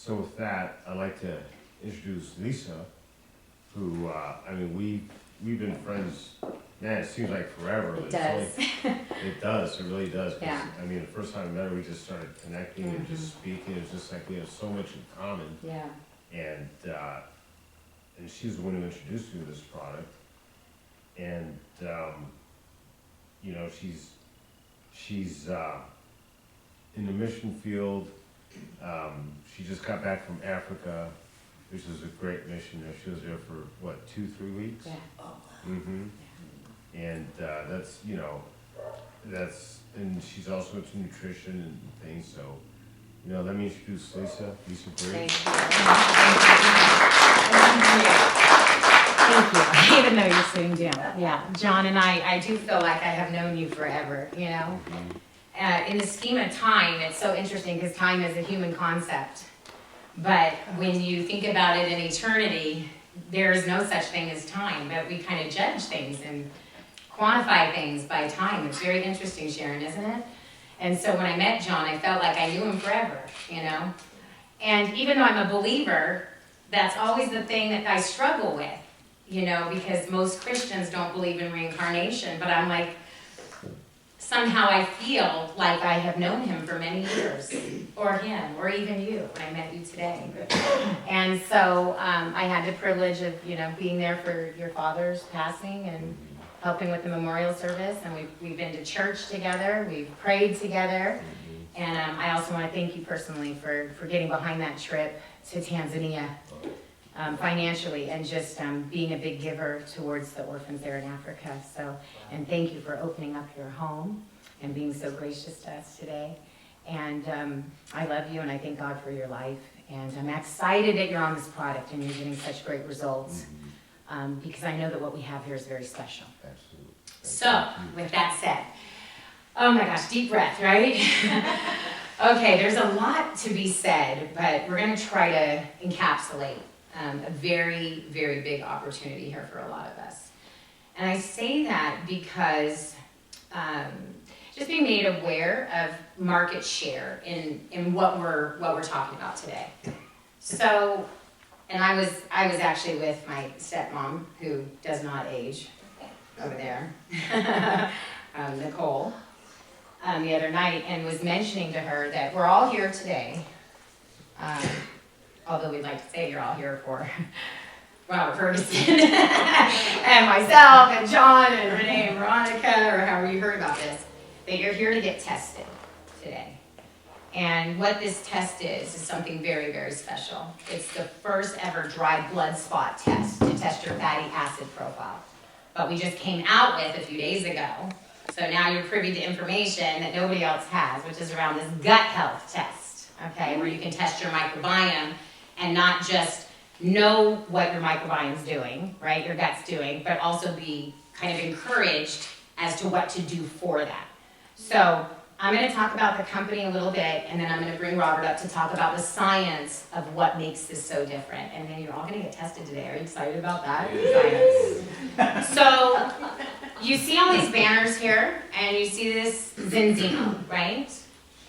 So with that, I'd like to introduce Lisa, who, we've been friends, man, it seems like forever. It does. It does, it really does. 'Cause, Yeah. the first time I met her, we just started connecting and just speaking. It was just like we have so much in common. Yeah. And she's the one who introduced me to this product. And, she's in the mission field. She just got back from Africa, which was a great mission there. She was there for, 2-3 weeks? Yeah. Mm-hmm. And and she's also into nutrition and things, so, let me introduce Lisa Griggs. Thank you. Thank you. I even know you're sitting down. Yeah, John and I do feel like I have known you forever, In the scheme of time, it's so interesting because time is a human concept. But when you think about it in eternity, there is no such thing as time, but we kind of judge things and quantify things by time. It's very interesting, Sharon, isn't it? And so when I met John, I felt like I knew him forever, And even though I'm a believer, that's always the thing that I struggle with, because most Christians don't believe in reincarnation, but I'm like, somehow I feel like I have known him for many years, or him, or even you, when I met you today. And so I had the privilege of, being there for your father's passing and helping with the memorial service, and we've been to church together, we've prayed together, and I also want to thank you personally for getting behind that trip to Tanzania financially, and just being a big giver towards the orphans there in Africa. So, and thank you for opening up your home and being so gracious to us today. And I love you, and I thank God for your life, and I'm excited that you're on this product and you're getting such great results. Because I know that what we have here is very special. Absolutely. So, with that said, oh my gosh, deep breath, right? Okay, there's a lot to be said, but we're going to try to encapsulate a very, very big opportunity here for a lot of us. And I say that because just being made aware of market share in what we're talking about today. So, and I was actually with my stepmom, who does not age, over there, Nicole, the other night, and was mentioning to her that we're all here today, although we'd like to say you're all here for Robert Ferguson, and myself, and John, and Renee, and Veronica, or however you heard about this, that you're here to get tested today. And what this test is something very, very special. It's the first ever dry blood spot test to test your fatty acid profile. But we just came out with a few days ago. So now you're privy to information that nobody else has, which is around this gut health test, okay, where you can test your microbiome and not just know what your microbiome's doing, right, your gut's doing, but also be kind of encouraged as to what to do for that. So I'm going to talk about the company a little bit, and then I'm going to bring Robert up to talk about the science of what makes this so different. And then you're all going to get tested today. Are you excited about that? Science. So you see all these banners here, and you see this Zinzino, right?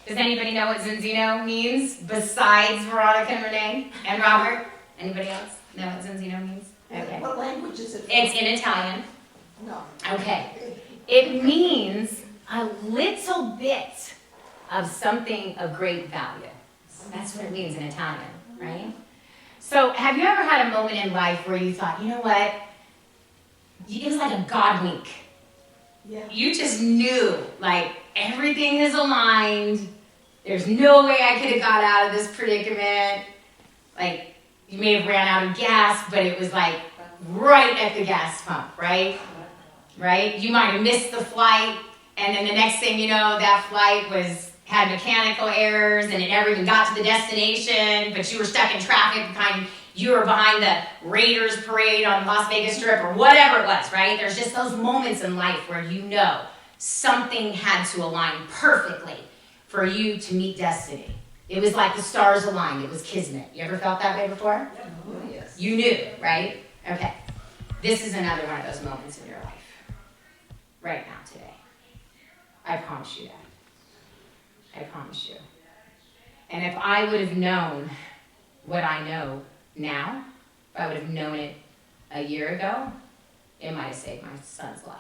Does anybody know what Zinzino means besides Veronica and Renee and Robert? Anybody else know what Zinzino means? Okay. What language is it? It's in Italian. No. Okay. It means a little bit of something of great value. That's what it means in Italian, right? So have you ever had a moment in life where you thought, you know what? It was like a God wink. Yeah. You just knew, like, everything is aligned. There's no way I could have got out of this predicament. Like, you may have ran out of gas, but it was like right at the gas pump, right? Right? You might have missed the flight, and then the next thing you know, that flight had mechanical errors, and it never even got to the destination, but you were stuck in traffic you were behind the Raiders parade on the Las Vegas Strip, or whatever it was, right? There's just those moments in life where you know something had to align perfectly for you to meet destiny. It was like the stars aligned. It was kismet. You ever felt that way before? Oh, yes. You knew, right? Okay. This is another one of those moments in your life. Right now, today. I promise you that. I promise you. And if I would have known what I know now, if I would have known it a year ago, it might have saved my son's life.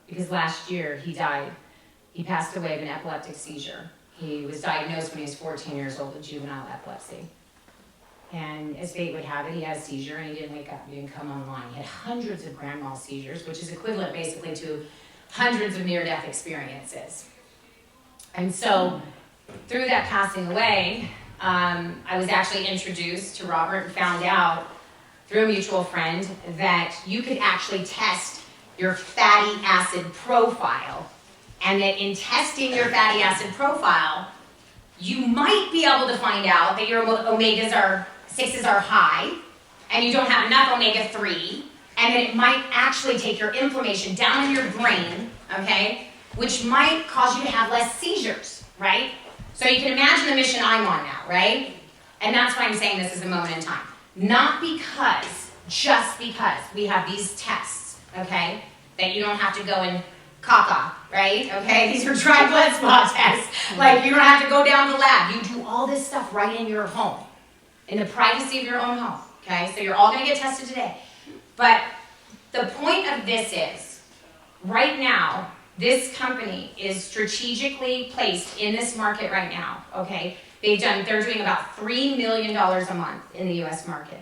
Because last year he died. He passed away of an epileptic seizure. He was diagnosed when he was 14 years old with juvenile epilepsy. And as fate would have it, he had a seizure and he didn't wake up, he didn't come online. He had hundreds of grand mal seizures, which is equivalent basically to hundreds of near-death experiences. And so, through that passing away, I was actually introduced to Robert and found out through a mutual friend that you could actually test your fatty acid profile, and that in testing your fatty acid profile, you might be able to find out that your omega-6s are high, and you don't have enough omega-3, and that it might actually take your inflammation down in your brain, okay, which might cause you to have less seizures, right? So you can imagine the mission I'm on now, right? And that's why I'm saying this is a moment in time. Not because, just because we have these tests, okay, that you don't have to go and caca, right? Okay, these are dry blood spot tests. Like, you don't have to go down to the lab. You do all this stuff right in your home, in the privacy of your own home, okay? So you're all gonna get tested today. But the point of this is, right now, this company is strategically placed in this market right now, okay? They're doing about $3 million a month in the US market.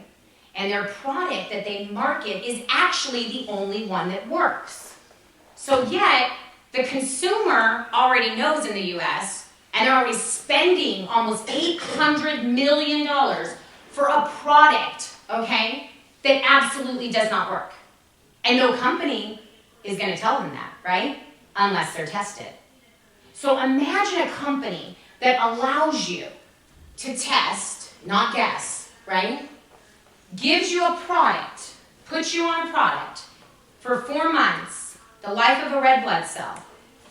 And their product that they market is actually the only one that works. So yet, the consumer already knows in the US, and they're already spending almost $800 million for a product, okay, that absolutely does not work. And no company is gonna tell them that, right? Unless they're tested. So imagine a company that allows you to test, not guess, right? Gives you a product, puts you on a product for 4 months, the life of a red blood cell,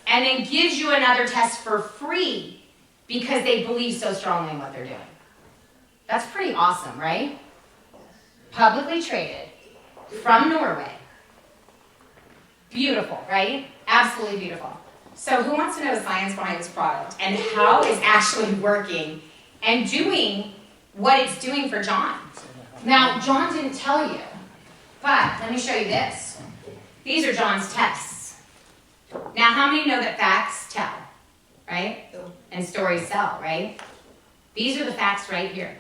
and then gives you another test for free because they believe so strongly in what they're doing. That's pretty awesome, right? Publicly traded, from Norway. Beautiful, right? Absolutely beautiful. So who wants to know the science behind this product and how it's actually working and doing what it's doing for John? Now, John didn't tell you, but let me show you this. These are John's tests. Now, how many know that facts tell, right? And stories sell, right? These are the facts right here.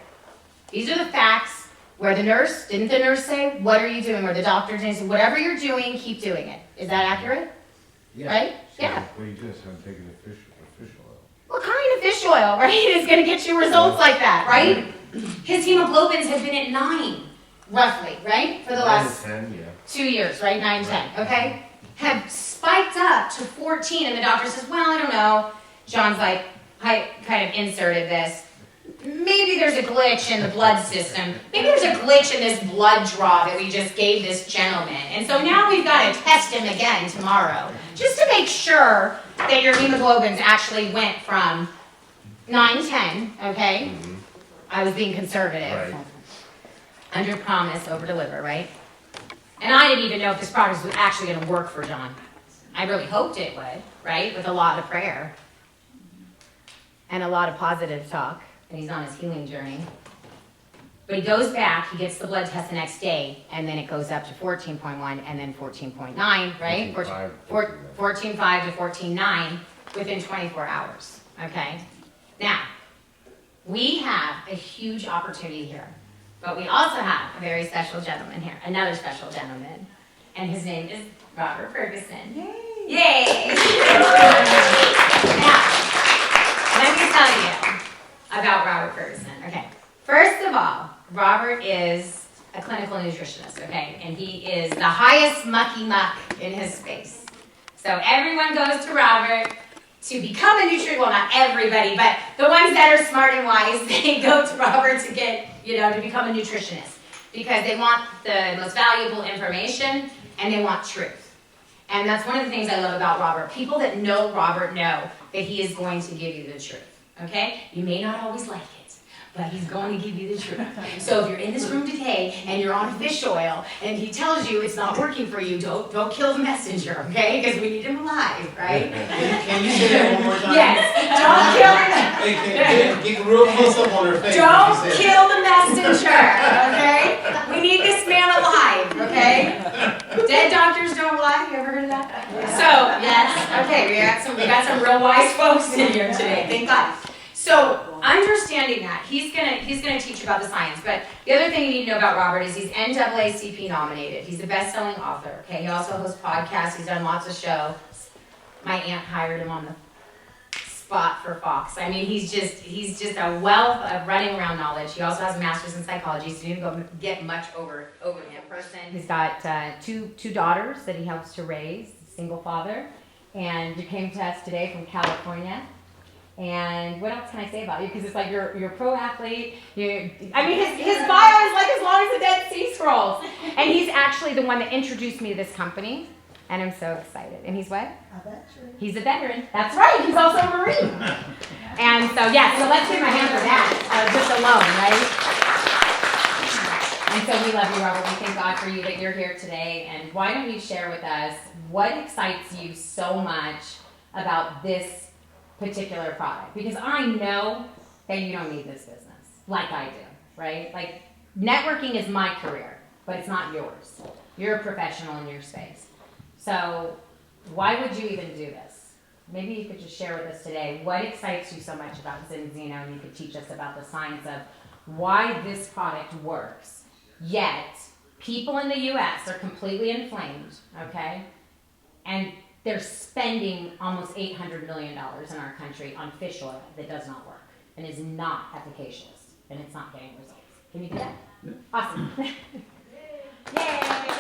These are the facts where the nurse say, what are you doing? Or the doctor didn't say, whatever you're doing, keep doing it. Is that accurate? Yeah. Right? So Yeah. what you just, I'm taking the fish oil. What kind of fish oil, right, is going to get you results like that, right? His hemoglobins have been at 9, roughly, right? For the 9 last to 10, yeah. 2 years, right? 9, 10, okay? Have spiked up to 14, and the doctor says, well, I don't know. John's like, I kind of inserted this. Maybe there's a glitch in the blood system. Maybe there's a glitch in this blood draw that we just gave this gentleman. And so now we've got to test him again tomorrow, just to make sure that your hemoglobins actually went from 9, 10, okay? Mm-hmm. I was being conservative. Right. Under promise, over deliver, right? And I didn't even know if this product was actually going to work for John. I really hoped it would, right? With a lot of prayer and a lot of positive talk. And he's on his healing journey. But he goes back, he gets the blood test the next day, and then it goes up to 14.1 and then 14.9, right? 14.5 to 14.9 within 24 hours, okay? Now, we have a huge opportunity here, but we also have a very special gentleman here, another special gentleman, and his name is Robert Ferguson. Yay! Yay! Now, let me tell you about Robert Ferguson. Okay, first of all, Robert is a clinical nutritionist, okay? And he is the highest mucky muck in his space. So everyone goes to Robert to become a nutritionist. Well, not everybody, but the ones that are smart and wise, they go to Robert to get, to become a nutritionist. Because they want the most valuable information and they want truth. And that's one of the things I love about Robert. People that know Robert know that he is going to give you the truth. Okay? You may not always like it, but he's going to give you the truth. So if you're in this room today and you're on fish oil and he tells you it's not working for you, don't kill the messenger, okay? Because we need him alive, right? Can you say that one more time? Yes, don't kill him. Get real close up on her face. Don't kill the messenger, okay? We need this man alive, okay? Dead doctors don't lie. You ever heard of that? So, yes, okay, we got some real wise folks in here today. Thank God. So, understanding that, he's gonna teach you about the science. But the other thing you need to know about Robert is he's NAACP nominated. He's a best-selling author. Okay, he also hosts podcasts. He's done lots of shows. My aunt hired him on the spot for Fox. I mean, he's just a wealth of running around knowledge. He also has a master's in psychology, so you didn't go get much over him. Person. He's got two daughters that he helps to raise, single father, and you came to us today from California. And what else can I say about you? Because it's like you're a pro athlete. His bio is like as long as the Dead Sea Scrolls. And he's actually the one that introduced me to this company. And I'm so excited. And he's what? A veteran. He's a veteran. That's right. He's also a Marine. And so, yeah, so let's give him a hand for that, just alone, right? And so we love you, Robert. We thank God for you that you're here today. And why don't you share with us what excites you so much about this particular product? Because I know that you don't need this business like I do, right? Like, networking is my career, but it's not yours. You're a professional in your space. So why would you even do this? Maybe you could just share with us today what excites you so much about Zinzino, and you could teach us about the science of why this product works. Yet, people in the U.S. are completely inflamed, okay? And they're spending almost $800 million in our country on fish oil that does not work and is not efficacious, and it's not getting results. Can you do that? Awesome. Yay!